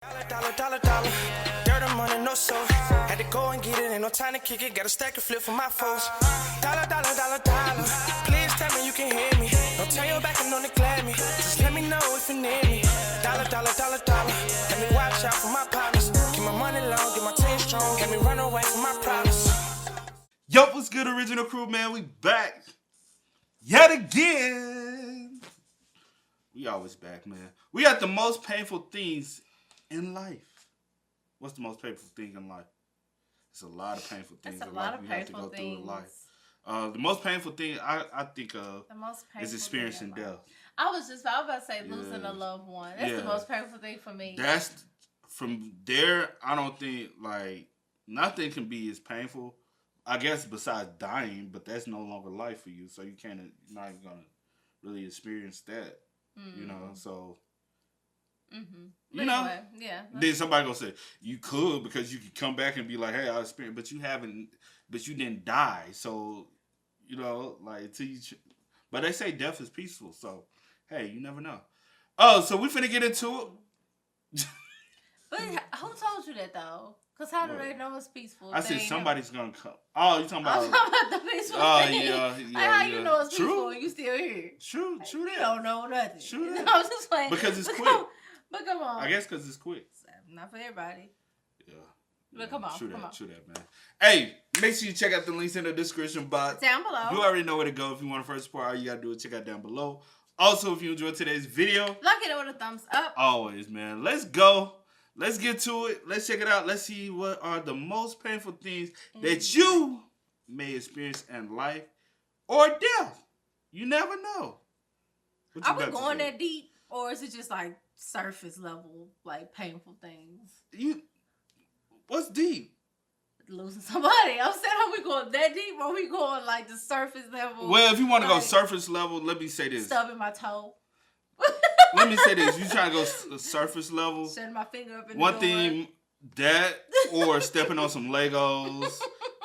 Dollar. Dirt and money, no soul. Had to go and get it, ain't no time to kick it. Got a stack and flip for my foes. Dollar. Please tell me you can hear me. Don't turn your back and don't neglect me. Just let me know if you need me. Dollar. Let me watch out for my partners. Keep my money long, get my team strong. Let me run away from my problems. Yo, what's good, original crew, man? We back yet again. We always back, man. We got the most painful things in life. What's the most painful thing in life? It's a lot of painful things in life we have to go through in life. The most painful thing I think of is experiencing death. I was about to say losing a loved one. That's the most painful thing for me. That's from there. I don't think nothing can be as painful. I guess besides dying, but that's no longer life for you, so you're not even gonna really experience that. You know, so. You know, yeah. Then somebody gonna say you could because you could come back and be like, "Hey, I experienced," but you didn't die. So, you know, like but they say death is peaceful. So, hey, you never know. Oh, so we finna get into it. But who told you that though? Because how do they know it's peaceful? I said somebody's gonna come. Oh, you talking about? I'm talking about the peaceful thing. Yeah. How you know it's peaceful and you still here? True that. You don't know nothing. True that. I'm just playing. Because it's quick. But come on. I guess because it's quick. Not for everybody. Yeah. But come on. True that, man. Hey, make sure you check out the links in the description box. Down below. You already know where to go. If you want to first support, all you got to do is check out down below. Also, if you enjoyed today's video, like it with a thumbs up. Always, man. Let's go. Let's get to it. Let's check it out. Let's see what are the most painful things that you may experience in life or death. You never know. Are we going that deep? Or is it just like surface level, like painful things? What's deep? Losing somebody. I'm saying, are we going that deep or are we going like the surface level? Well, if you want to go surface level, let me say this. Stubbing my toe. Let me say this. You trying to go surface level. Setting my finger up in One the thing, that or stepping on some Legos.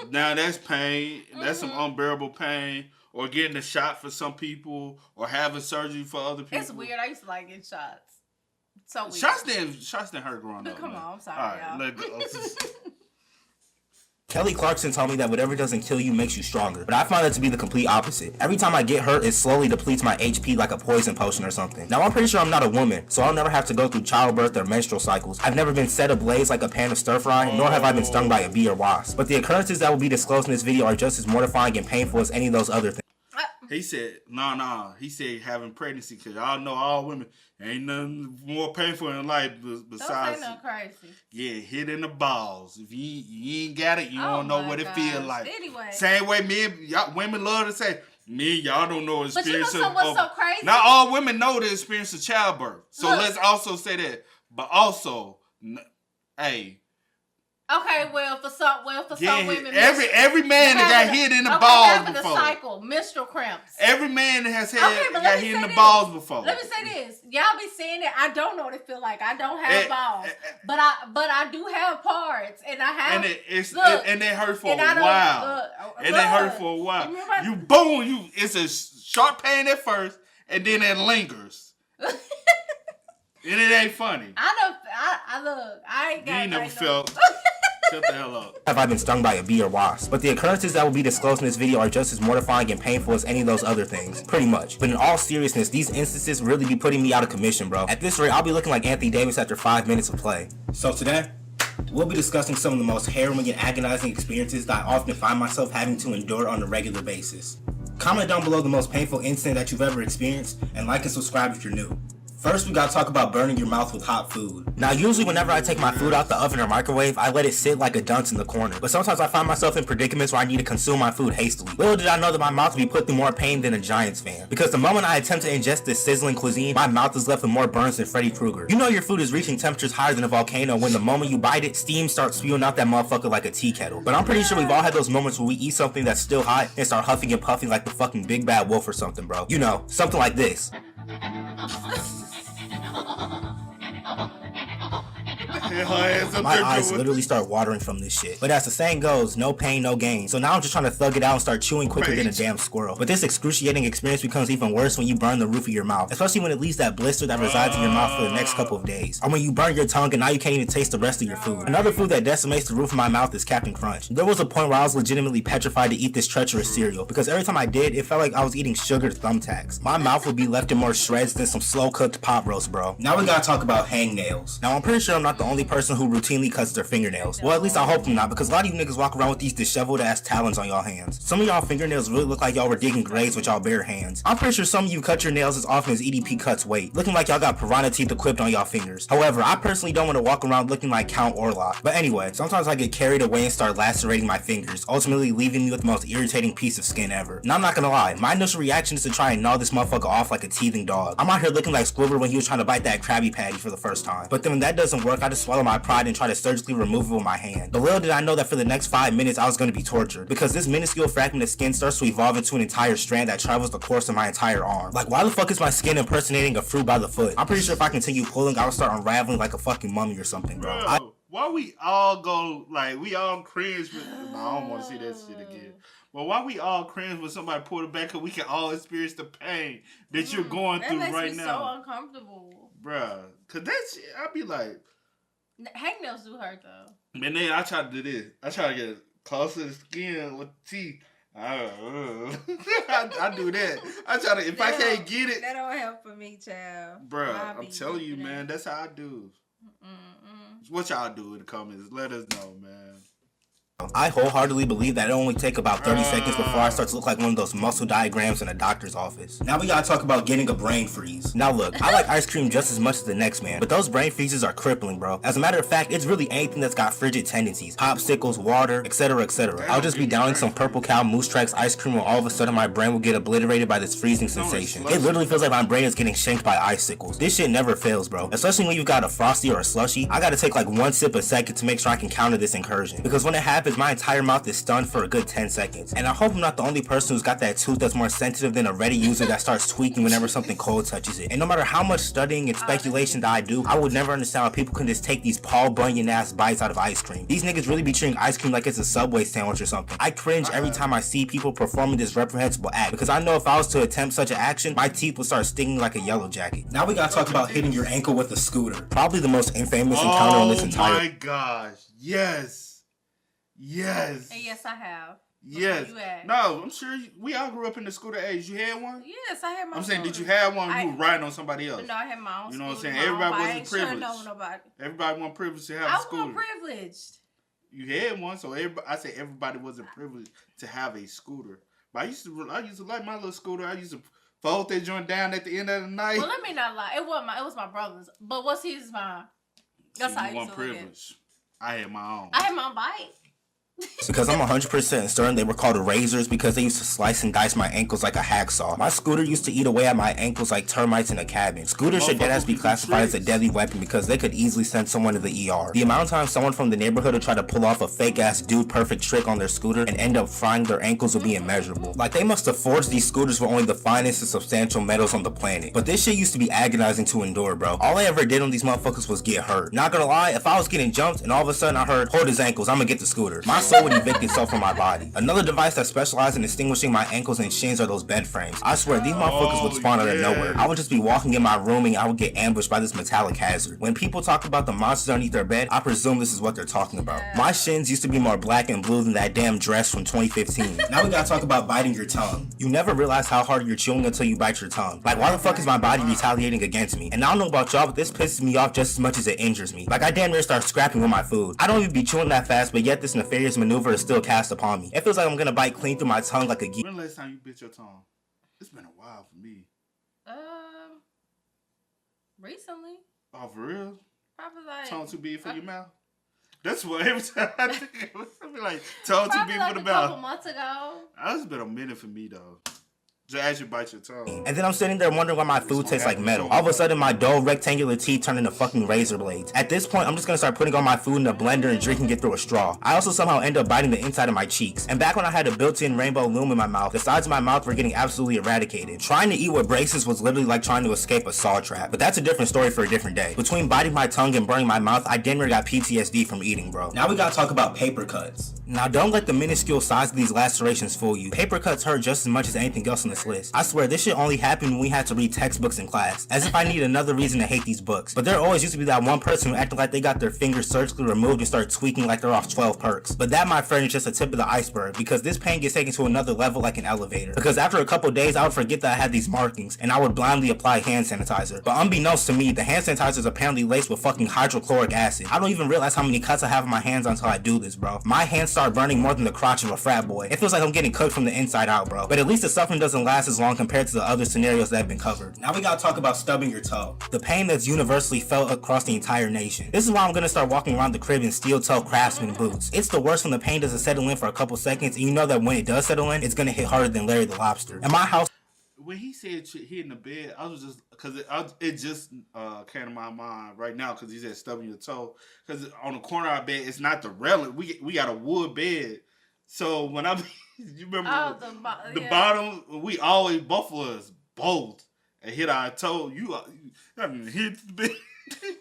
Now that's pain. That's some unbearable pain. Or getting a shot for some people. Or having surgery for other people. It's weird. I used to like getting shots. So weird. Shots didn't hurt growing up. Come on. I'm sorry, all right, y'all. Kelly Clarkson told me that whatever doesn't kill you makes you stronger, but I find that to be the complete opposite. Every time I get hurt, it slowly depletes my HP like a poison potion or something. Now, I'm pretty sure I'm not a woman, so I'll never have to go through childbirth or menstrual cycles. I've never been set ablaze like a pan of stir fry, nor have I been stung by a bee or wasp. But the occurrences that will be disclosed in this video are just as mortifying and painful as any of those other things. He said, no. He said having pregnancy, because y'all know all women, ain't nothing more painful in life besides. Don't say nothing crazy. Yeah, hit in the balls. If you ain't got it, you don't know what it feel like. Anyway. Same way women love to say, y'all don't know the experience but you know what's so crazy? Not all women know the experience of childbirth. So let's also say that. But also, hey. Okay, well for some women, every man that got hit in the balls before. The cycle, menstrual cramps. Every man has got hit in the balls before. Let me say this: y'all be saying that I don't know what it feel like. I don't have balls, but I do have parts, and I have. And they hurt for a while. And they hurt for a while. It's a sharp pain at first, and then it lingers. And it ain't funny. I ain't got. You never felt. Shut the hell up. Have I been stung by a bee or wasp? But the occurrences that will be disclosed in this video are just as mortifying and painful as any of those other things. Pretty much. But in all seriousness, these instances really be putting me out of commission, bro. At this rate, I'll be looking like Anthony Davis after 5 minutes of play. So today, we'll be discussing some of the most harrowing and agonizing experiences that I often find myself having to endure on a regular basis. Comment down below the most painful incident that you've ever experienced, and like and subscribe if you're new. First, we gotta talk about burning your mouth with hot food. Now, usually whenever I take my food out the oven or microwave, I let it sit like a dunce in the corner. But sometimes I find myself in predicaments where I need to consume my food hastily. Little did I know that my mouth would be put through more pain than a Giants fan. Because the moment I attempt to ingest this sizzling cuisine, my mouth is left with more burns than Freddy Krueger. You know your food is reaching temperatures higher than a volcano when the moment you bite it, steam starts spewing out that motherfucker like a tea kettle. But I'm pretty sure we've all had those moments where we eat something that's still hot and start huffing and puffing like the fucking big bad wolf or something, bro. You know, something like this. My eyes literally start watering from this shit. But as the saying goes, no pain, no gain. So now I'm just trying to thug it out and start chewing quicker than a damn squirrel. But this excruciating experience becomes even worse when you burn the roof of your mouth, especially when it leaves that blister that resides in your mouth for the next couple of days. Or when you burn your tongue and now you can't even taste the rest of your food. Another food that decimates the roof of my mouth is Captain Crunch. There was a point where I was legitimately petrified to eat this treacherous cereal, because every time I did, it felt like I was eating sugared thumbtacks. My mouth would be left in more shreds than some slow cooked pot roast, bro. Now we gotta talk about hangnails. Now I'm pretty sure I'm not the only person who routinely cuts their fingernails. Well, at least I hope I'm not, because a lot of you niggas walk around with these disheveled ass talons on y'all hands. Some of y'all fingernails really look like y'all were digging graves with y'all bare hands. I'm pretty sure some of you cut your nails as often as EDP cuts weight, looking like y'all got piranha teeth equipped on y'all fingers. However, I personally don't want to walk around looking like Count Orlok. But anyway, sometimes I get carried away and start lacerating my fingers, ultimately leaving me with the most irritating piece of skin ever. Now I'm not gonna lie, my initial reaction is to try and gnaw this motherfucker off like a teething dog. I'm out here looking like Squidward when he was trying to bite that Krabby Patty for the first time. But then when that doesn't work, I just swallow my pride and try to surgically remove it with my hand. But little did I know that for the next 5 minutes I was going to be tortured, because this minuscule fragment of skin starts to evolve into an entire strand that travels the course of my entire arm. Like, why the fuck is my skin impersonating a fruit by the foot? I'm pretty sure if I continue pulling, I'll start unraveling like a fucking mummy or something, bro. Why we all go, like, we all cringe with, no, I don't want to see that shit again. But why we all cringe when somebody pull it back, because we can all experience the pain that you're going through right now. That makes me so uncomfortable. Bruh, because that shit, I be like... Hangnails do hurt, though. And then I try to do this. I try to get close to the skin with teeth. I do that. I try to, if I can't get it... That don't help for me, child. Bruh, I'm telling you, man, that's how I do. What y'all do in the comments? Let us know, man. I wholeheartedly believe that it only take about 30 seconds before I start to look like one of those muscle diagrams in a doctor's office. Now we gotta talk about getting a brain freeze. Now look, I like ice cream just as much as the next man, but those brain freezes are crippling, bro. As a matter of fact, it's really anything that's got frigid tendencies. Popsicles, water, etc, etc. I'll just be downing some Purple Cow Moose Tracks ice cream when all of a sudden my brain will get obliterated by this freezing sensation. It literally feels like my brain is getting shanked by icicles. This shit never fails, bro. Especially when you've got a Frosty or a Slushie. I gotta take like one sip a second to make sure I can counter this incursion. Because when it happens, my entire mouth is stunned for a good 10 seconds. And I hope I'm not the only person who's got that tooth that's more sensitive than a Reddit user that starts tweaking whenever something cold touches it. And no matter how much studying and speculation that I do, I would never understand how people can just take these Paul Bunyan ass bites out of ice cream. These niggas really be treating ice cream like it's a Subway sandwich or something. I cringe every time I see people performing this reprehensible act, because I know if I was to attempt such an action, my teeth would start stinging like a yellow jacket. Now we gotta talk about hitting your ankle with a scooter. Probably the most infamous encounter on this entire... Oh my gosh, yes. Yes. And yes, I have. Yes. No, I'm sure we all grew up in the scooter age. You had one? Yes, I had my I'm saying, did you have one? You were riding on somebody else. No, I had my own. You know what I'm saying? Everybody wasn't privileged. Nobody. Everybody wasn't privileged to have a scooter. I wasn't privileged. You had one, so I say everybody wasn't privileged to have a scooter. But I used to like my little scooter. I used to fold that joint down at the end of the night. Well, let me not lie. It was my brother's. But what's his mine? That's how you want privilege. I had my own. I had my own bike. Because I'm 100% certain they were called razors because they used to slice and dice my ankles like a hacksaw. My scooter used to eat away at my ankles like termites in a cabin. Scooters should deadass be classified as a deadly weapon because they could easily send someone to the ER. The amount of time someone from the neighborhood would try to pull off a fake ass dude perfect trick on their scooter and end up frying their ankles would be immeasurable. Like they must have forged these scooters with only the finest and substantial metals on the planet. But this shit used to be agonizing to endure, bro. All I ever did on these motherfuckers was get hurt. Not gonna lie, if I was getting jumped and all of a sudden I heard, hold his ankles, I'm gonna get the scooter, my soul would evict itself from my body. Another device that specializes in extinguishing my ankles and shins are those bed frames. I swear, these motherfuckers would spawn out of nowhere. I would just be walking in my room and I would get ambushed by this metallic hazard. When people talk about the monsters underneath their bed, I presume this is what they're talking about. My shins used to be more black and blue than that damn dress from 2015. Now we gotta talk about biting your tongue. You never realize how hard you're chewing until you bite your tongue. Like, why the fuck is my body retaliating against me? And I don't know about y'all, but this pisses me off just as much as it injures me. Like, I damn near start scrapping with my food. I don't even be chewing that fast, but yet this nefarious maneuver is still cast upon me. It feels like I'm gonna bite clean through my tongue like a geek. When the last time you bit your tongue? It's been a while for me. Recently. Oh, for real? Probably like... Tongue too big for your mouth? That's what every time I think it was like tongue too big for the mouth. A couple months ago. That's been a minute for me though. Just as you bite your tongue. And then I'm sitting there wondering why my food tastes like metal. All of a sudden, my dull rectangular teeth turn into fucking razor blades. At this point, I'm just gonna start putting all my food in a blender and drinking it through a straw. I also somehow end up biting the inside of my cheeks. And back when I had a built-in rainbow loom in my mouth, the sides of my mouth were getting absolutely eradicated. Trying to eat with braces was literally like trying to escape a saw trap. But that's a different story for a different day. Between biting my tongue and burning my mouth, I damn near got PTSD from eating, bro. Now we gotta talk about paper cuts. Now don't let the minuscule size of these lacerations fool you. Paper cuts hurt just as much as anything else on this list. I swear, this shit only happened when we had to read textbooks in class. As if I need another reason to hate these books. But there always used to be that one person who acted like they got their fingers surgically removed and started tweaking like they're off 12 perks. But that, my friend, is just the tip of the iceberg, because this pain gets taken to another level like an elevator. Because after a couple days, I would forget that I had these markings, and I would blindly apply hand sanitizer. But unbeknownst to me, the hand sanitizer is apparently laced with fucking hydrochloric acid. I don't even realize how many cuts I have on my hands until I do this, bro. My hands start burning more than the crotch of a frat boy. It feels like I'm getting cooked from the inside out, bro. But at least the suffering doesn't last as long compared to the other scenarios that have been covered. Now we gotta talk about stubbing your toe. The pain that's universally felt across the entire nation. This is why I'm gonna start walking around the crib in steel-toe craftsman boots. It's the worst when the pain doesn't settle in for a couple seconds, and you know that when it does settle in, it's gonna hit harder than Larry the Lobster. In my house, when he said he in the bed, I was just, because it just came to my mind right now, because he said stubbing your toe. Because on the corner of our bed, it's not the railing. We got a wood bed. So when you remember the bottom, we always, both of us, both, and hit our toe. You hit the bed.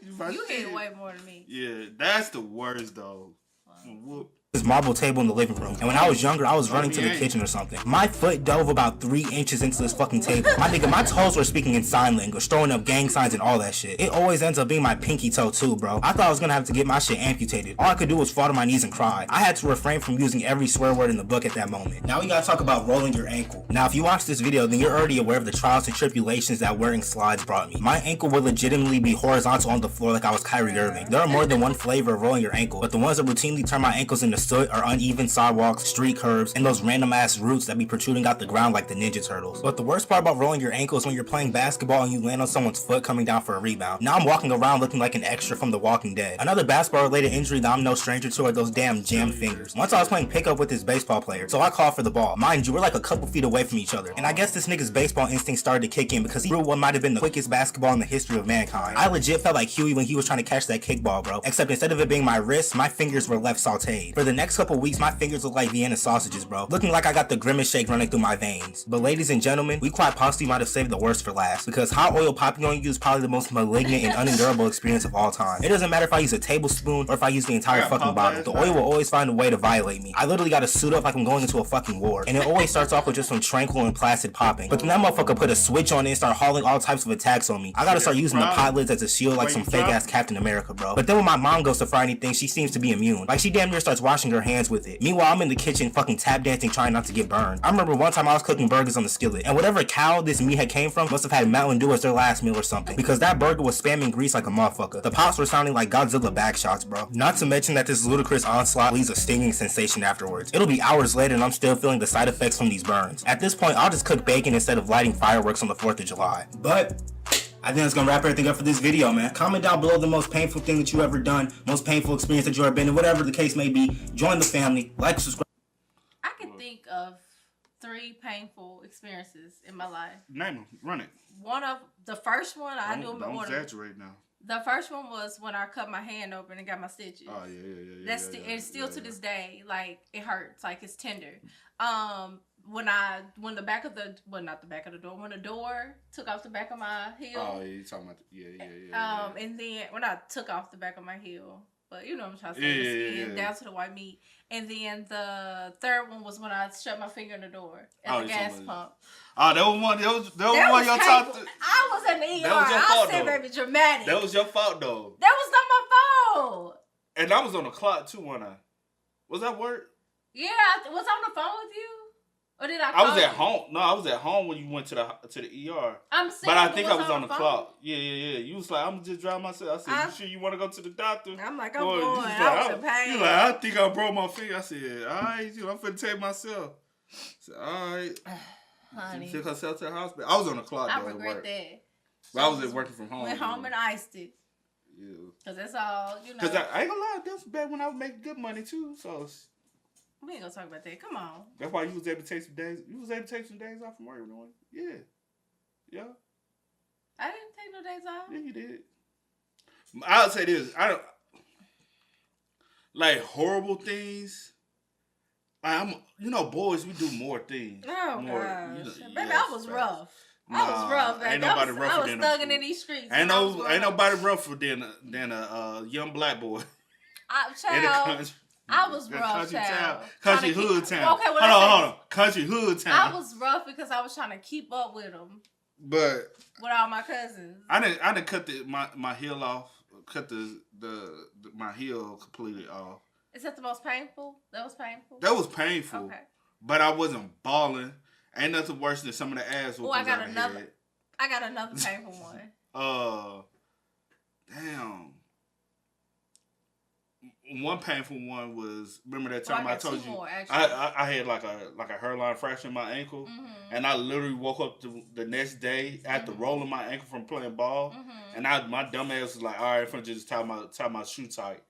You hit way more than me. Yeah, that's the worst, though. Wow. This marble table in the living room, and when I was younger, I was running to the kitchen or something. My foot dove about 3 inches into this fucking table. My nigga, my toes were speaking in sign language, throwing up gang signs and all that shit. It always ends up being my pinky toe too, bro. I thought I was gonna have to get my shit amputated. All I could do was fall to my knees and cry. I had to refrain from using every swear word in the book at that moment. Now we gotta talk about rolling your ankle. Now if you watch this video, then you're already aware of the trials and tribulations that wearing slides brought me. My ankle would legitimately be horizontal on the floor like I was Kyrie Irving. There are more than one flavor of rolling your ankle, but the ones that routinely turn my ankles into soot are uneven sidewalks, street curbs, and those random ass roots that be protruding out the ground like the Ninja Turtles. But the worst part about rolling your ankle is when you're playing basketball and you land on someone's foot coming down for a rebound. Now I'm walking around looking like an extra from The Walking Dead. Another basketball related injury that I'm no stranger to are those damn jammed fingers. Once I was playing pickup with this baseball player, so I called for the ball. Mind you, we're like a couple feet away from each other. And I guess this nigga's baseball instinct started to kick in because he threw what might have been the quickest basketball in the history of mankind. I legit felt like Huey when he was trying to catch that kickball, bro. Except instead of it being my wrist, my fingers were left sauteed. For the next couple weeks, my fingers looked like Vienna sausages, bro. Looking like I got the grimace shake running through my veins. But ladies and gentlemen, we quite possibly might have saved the worst for last, because hot oil popping on you is probably the most malignant and unendurable experience of all time. It doesn't matter if I use a tablespoon or if I use the entire fucking bottle. The oil will always find a way to violate me. I literally gotta suit up like I'm going into a fucking war. And it always starts off with just some tranquil and placid popping. But then that motherfucker put a switch on it and start hauling all types of attacks on me. I gotta start using the pot lids as a shield like some fake ass Captain America, bro. But then when my mom goes to fry anything, she seems to be immune. Like she damn near starts washing her hands with it. Meanwhile, I'm in the kitchen fucking tap dancing trying not to get burned. I remember one time I was cooking burgers on the skillet, and whatever cow this meat had came from must have had Mountain Dew as their last meal or something, because that burger was spamming grease like a motherfucker. The pops were sounding like Godzilla backshots, bro. Not to mention that this ludicrous onslaught leaves a stinging sensation afterwards. It'll be hours later and I'm still feeling the side effects from these burns. At this point, I'll just cook bacon instead of lighting fireworks on the 4th of July. But I think that's gonna wrap everything up for this video, man. Comment down below the most painful thing that you ever done, most painful experience that you ever been in, whatever the case may be. Join the family, like, subscribe. I can think of 3 painful experiences in my life. Name them. Run it. The first one, I do them in order. Don't exaggerate now. The first one was when I cut my hand open and got my stitches. Oh yeah. That's it's still to this day, like it hurts, like it's tender. When the back of the not the back of the door, when the door took off the back of my heel. Oh, yeah, you talking about yeah. And then when I took off the back of my heel, but you know what I'm trying to say, the skin down to the white meat. And then the third one was when I shut my finger in the door at the gas pump. Oh, that was one. That was one y'all talked. I was in the ER. That was your fault, though. Baby, dramatic. That was your fault, though. That was not my fault. And I was on the clock too, wasn't I? Was that work? Yeah, I was on the phone with you. Or did I call I was at you? home. No, I was at home when you went to the ER. I'm saying, but I think I was on the phone. clock. Yeah. You was like, I'm just drive myself. I said, you sure you want to go to the doctor? I'm like, I'm going. I was in pain. You like, I think I broke my finger. I said, all right, I'm finna take myself. I said, all right. Honey. She took herself to the hospital. I was on the clock. I regret that. But I was working from home. Went home and iced it. Yeah. Because that's all, you know. Because I ain't gonna lie, that was bad when I was making good money too. So We ain't gonna talk about that. Come on. That's why you was able to take some days. You was able to take some days off from work, no? Yeah. Yeah. I didn't take no days off. Yeah, you did. I'll say this. I don't like horrible things. Boys, we do more things. Oh, more, gosh. Baby, yes, I was right. rough. I was rough. Ain't nobody rougher I was than thugging in these streets. Ain't nobody rougher than a young black boy in the country. I was rough, child. Country hood town. Okay, hold on. Country hood town. I was rough because I was trying to keep up with them. But with all my cousins. I didn't cut my heel off. Cut my heel completely off. Is that the most painful? That was painful? That was painful. Okay. But I wasn't balling. Ain't nothing worse than some of the ass whoopings I got another painful one. Damn. One painful one was, remember that time I told you more, I had like a hairline fracture in my ankle, and I literally woke up the next day after rolling my ankle from playing ball, and my dumb ass was like, all right, I'm gonna just tie my shoe tight.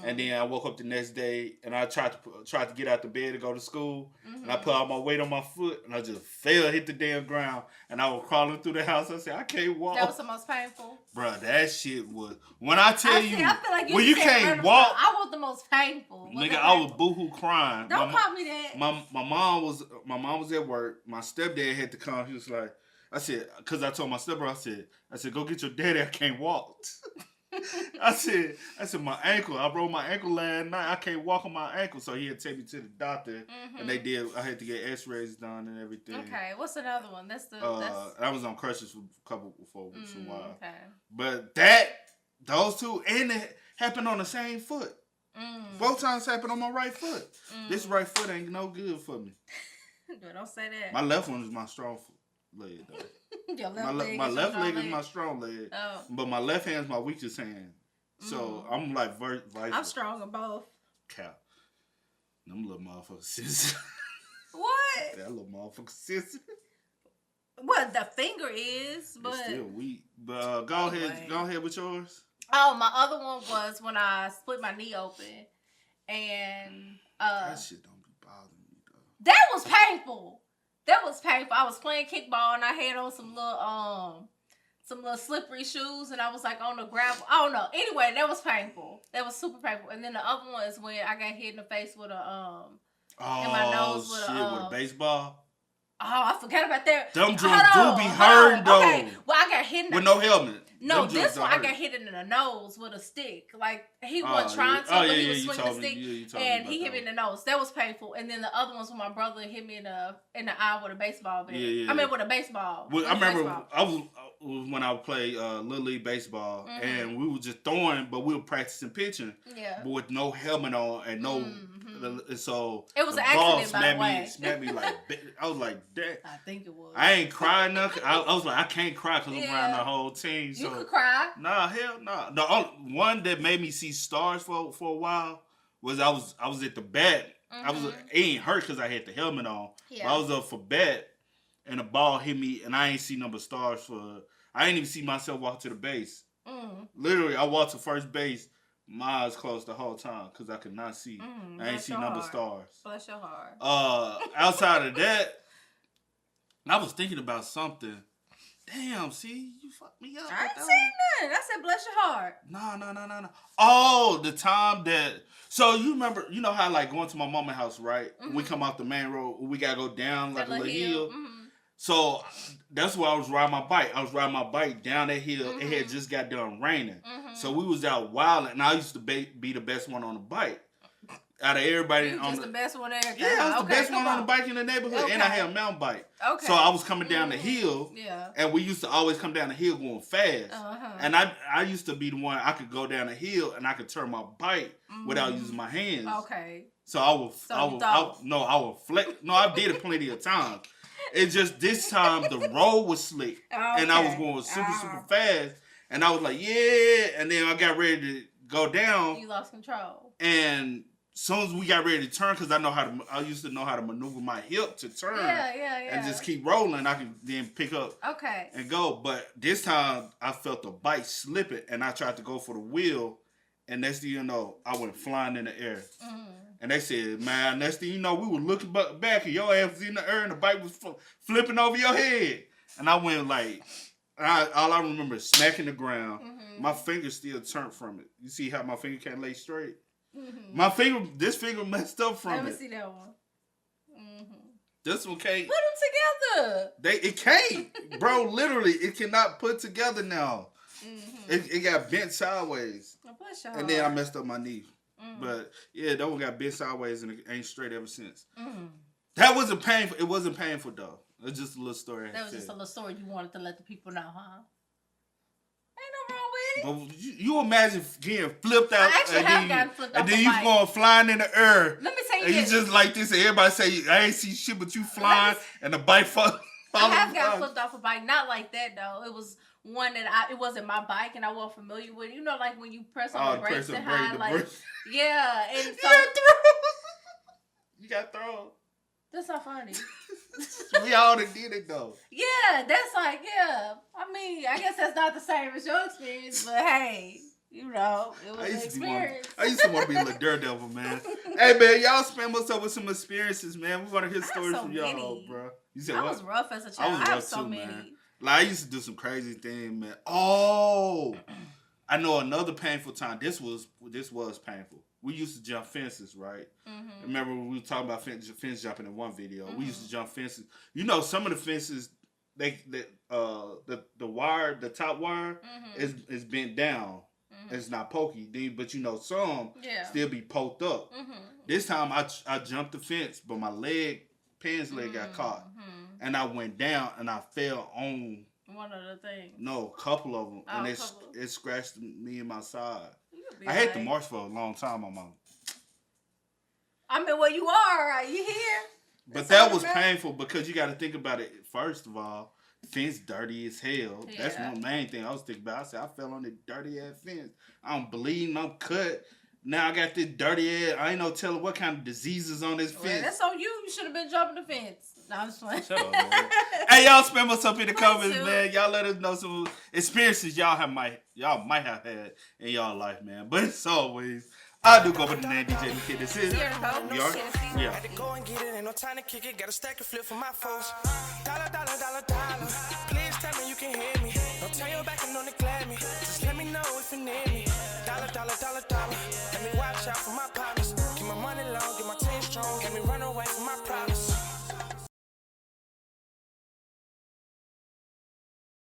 And then I woke up the next day and I tried to get out the bed to go to school, and I put all my weight on my foot and I just fell, hit the damn ground, and I was crawling through the house. I said, I can't walk. That was the most painful. Bruh, that shit was, when I tell you, I feel like when you can't walk, I was the most painful. Nigga, I was boohoo crying. Don't call me that. My mom was at work. My stepdad had to come. He was like, I said, because I told my stepbrother, I said, go get your daddy. I can't walk. I said, my ankle. I broke my ankle last night. I can't walk on my ankle. So he had to take me to the doctor, and they did. I had to get X-rays done and everything. Okay, what's another one? I was on crutches for a while. Okay. But those two, and it happened on the same foot. Both times happened on my right foot. This right foot ain't no good for me. Don't say that. My left one is my strong leg, though. My left leg is my strong leg, but my left hand is my weakest hand. So I'm like vice versa. I'm strong in both. Cap. Them little motherfuckers sensitive. What? That little motherfucker sensitive. Well, the finger is, but it's still weak. But go ahead with yours. Oh, my other one was when I split my knee open, and that shit don't be bothering me though. That was painful. I was playing kickball and I had on some little slippery shoes, and I was like on the gravel. I don't know. Anyway, that was painful. That was super painful. And then the other one is when I got hit in the face with a in my nose with a baseball. Oh, I forgot about that. Them drugs do be hurting though. Okay. Well, I got hit with no helmet. No, this one I got hit in the nose with a stick. Like he wasn't trying to, but he was swinging the stick, and he hit me in the nose. That was painful. And then the other ones when my brother hit me in the eye with a baseball bat. I mean with a baseball. Well, I remember I was when I would play Little League baseball, and we were just throwing, but we were practicing pitching. Yeah. But with no helmet on and no. So it was an accident, by the way. Smacked me like I was like that. I think it was. I ain't crying nothing. I was like I can't cry because I'm around the whole team. So. You could cry. Nah, hell no. The only one that made me see stars for a while was I was at the bat. It ain't hurt because I had the helmet on. Yeah. I was up for bat and the ball hit me and I ain't see number stars for. I ain't even see myself walk to the base. Literally, I walked to first base. My eyes closed the whole time because I could not see. I ain't see number stars. Bless your heart. Outside of that, I was thinking about something. Damn, see, you fucked me up. I ain't seen nothing. I said bless your heart. No. Oh, the time that. So you remember, you know how like going to my mama's house, right? We come off the main road, we gotta go down like a little hill. So that's where I was riding my bike. I was riding my bike down that hill. It had just got done raining. So we was out wilding, and I used to be the best one on the bike. Out of everybody the best one there. Yeah, I was the best one on the bike in the neighborhood, and I had a mountain bike. Okay. So I was coming down the hill, and we used to always come down the hill going fast. And I used to be the one, I could go down the hill and I could turn my bike without using my hands. Okay. So I would flex. No, I did it plenty of times. It's just this time the road was slick, and I was going super fast, and I was like, yeah, and then I got ready to go down. You lost control. And as soon as we got ready to turn, because I used to know how to maneuver my hip to turn. And just keep rolling. I can then pick up and go. But this time, I felt the bike slipping, and I tried to go for the wheel, And next thing you know, I went flying in the air. And they said, man, next thing you know, we were looking back and your ass was in the air and the bike was flipping over your head. And I went like, all I remember is smacking the ground. My finger still turned from it. You see how my finger can't lay straight? This finger messed up from it. Let me see that one. This one can't. Put them together. It can't. Bro, literally, it cannot put together now. It got bent sideways. And then I messed up my knee. But yeah, that one got bent sideways and it ain't straight ever since. That wasn't painful. It wasn't painful though. It was just a little story. That was just a little story you wanted to let the people know, huh? Ain't no wrong with it. But you imagine getting flipped out. I actually have gotten flipped off and then a you bike. going flying in the air. Let me tell you and this. you just like this and everybody say, I ain't see shit but you flying and the bike fall. I have gotten flipped off a bike. Not like that though. It was one that it wasn't my bike and I wasn't familiar with. You know, like when you press on the brakes and high, like yeah. And so you got thrown. That's not funny. We all done did it though. Yeah, that's like I mean, I guess that's not the same as your experience, but hey, you know, it was an experience. I used to want to be a little daredevil, man. Hey man, y'all spam us up with some experiences, man. We want to hear stories from y'all, bro. You said I what? was rough as a child. I have so many. Man. Like I used to do some crazy things, man. Oh, I know another painful time. This was painful. We used to jump fences, right? Remember when we were talking about fence jumping in one video? We used to jump fences. You know, some of the fences, the wire, the top wire is bent down. It's not pokey, but you know some still be poked up. This time I jumped the fence, but my pants leg got caught. And I went down and I fell on one of the things. No, a couple of them. And it scratched me in my side. I had to march for a long time on my. I mean, well, you are. You here? But that was painful because you got to think about it. First of all, the fence dirty as hell. Yeah. That's one main thing I was thinking about. I said, I fell on the dirty ass fence. I'm bleeding. I'm cut. Now I got this dirty ass. I ain't no telling what kind of diseases on this fence. Well, that's on you. You should have been jumping the fence. No, I'm just playing. Shut up, man. Hey, y'all spam us up in the comments, man. Y'all let us know some experiences y'all might have had in y'all life, man. But as always, I do go by the name DJ Kid. This is yeah. Had to go and get it, ain't no time to kick it. Got a stack of flip for my folks. Dollar. Please tell me you can hear me. Don't turn your back and don't neglect me. Just let me know if you need me. Dollar. Let me watch out for my partners. Keep my money long, get my team strong. Let me run away from my problems.